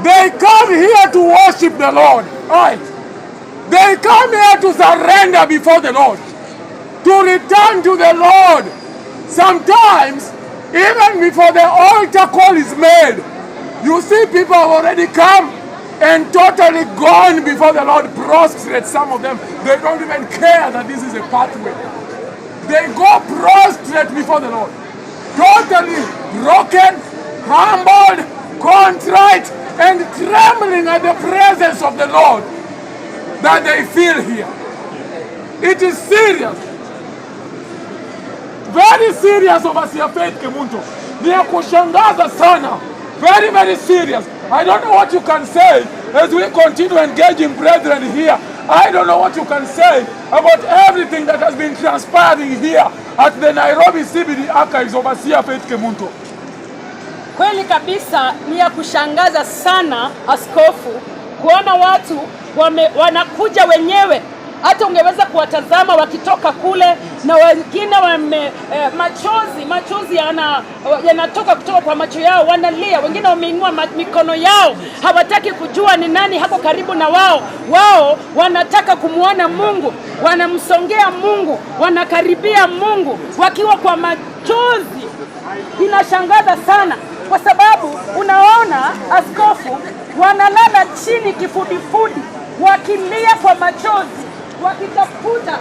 They come here to worship the Lord. Right. They come here to surrender before the Lord, to return to the Lord. Sometimes, even before the altar call is made, you see people have already come and totally gone before the Lord, prostrate. Some of them, they don't even care that this is a pathway. They go prostrate before the Lord, totally broken, humbled, contrite, and trembling at the presence of the Lord that they feel here. It is serious. Very serious, Overseer Faith Kemunto. Ni ya kushangaza sana. Very, very serious. I don't know what you can say as we continue engaging brethren here. I don't know what you can say about everything that has been transpiring here at the Nairobi CBD Archives. Overseer Faith Kemunto. Kweli kabisa ni ya kushangaza sana, askofu, kuona watu wanakuja wenyewe. Hata ungeweza kuwatazama wakitoka kule, na wengine machozi yanatoka kutoka kwa macho yao, wanalia. Wengine wameinua mikono yao, hawataki kujua ni nani hako karibu na wao. Wao wanataka kumuona Mungu, wanamsongea Mungu, wanakaribia Mungu wakiwa kwa machozi. Inashangaza sana kwa sababu unaona, askofu, wanalala chini kifudifudi wakilia kwa machozi, wakitafuta,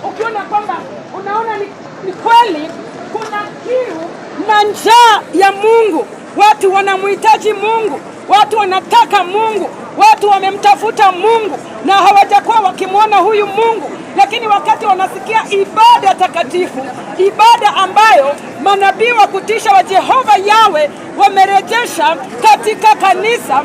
ukiona kwamba unaona ni kweli kuna kiu na njaa ya Mungu. Watu wanamhitaji Mungu, watu wanataka Mungu, watu wamemtafuta Mungu na hawajakuwa wakimwona huyu Mungu. Lakini wakati wanasikia ibada takatifu, ibada ambayo manabii wa kutisha wa Jehova Yawe wamerejesha katika kanisa,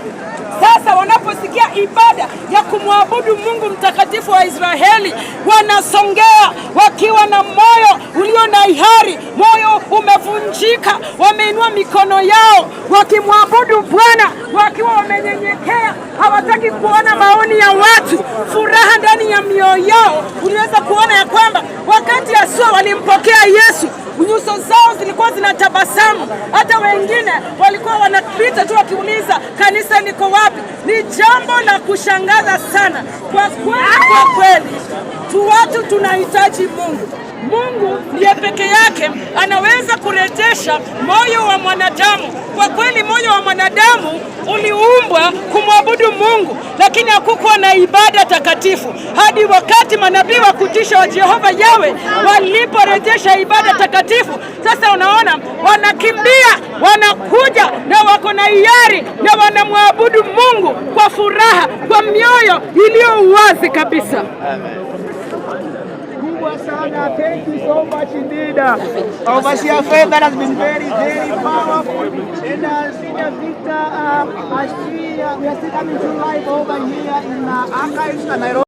sasa wanaposikia ibada ya kumwabudu Mungu mtakatifu wa Israeli, wanasongea wakiwa na moyo ulio na ihari, moyo umevunjika, wameinua mikono yao wakimwabudu Bwana, wakiwa wamenyenyekea. Hawataki kuona maoni ya watu, furaha ndani ya mioyo yao. Unaweza kuona ya kwamba wakati Yesu walimpokea Yesu, nyuso zao zilikuwa zinatabasamu. Hata wengine walikuwa wanapita tu wakiuliza, kanisa liko wapi? Ni jambo la kushangaza sana. Kwa kweli, watu tunahitaji Mungu. Mungu ndiye peke yake anaweza kurejesha moyo wa mwanadamu. Kwa kweli moyo wa mwanadamu uliumbwa kumwabudu Mungu, lakini hakukuwa na ibada takatifu hadi wakati manabii wa kutisha wa Jehova Yawe waliporejesha ibada takatifu. Sasa unaona wanakimbia, wanakuja na wako na hiari na wanamwabudu Mungu kwa furaha, kwa mioyo iliyo wazi kabisa. Amen. Thank you so much indeed. Overseer Faith, that has been very, very powerful. And Senior Victor, we are still coming to live over here in Archives, Nairobi.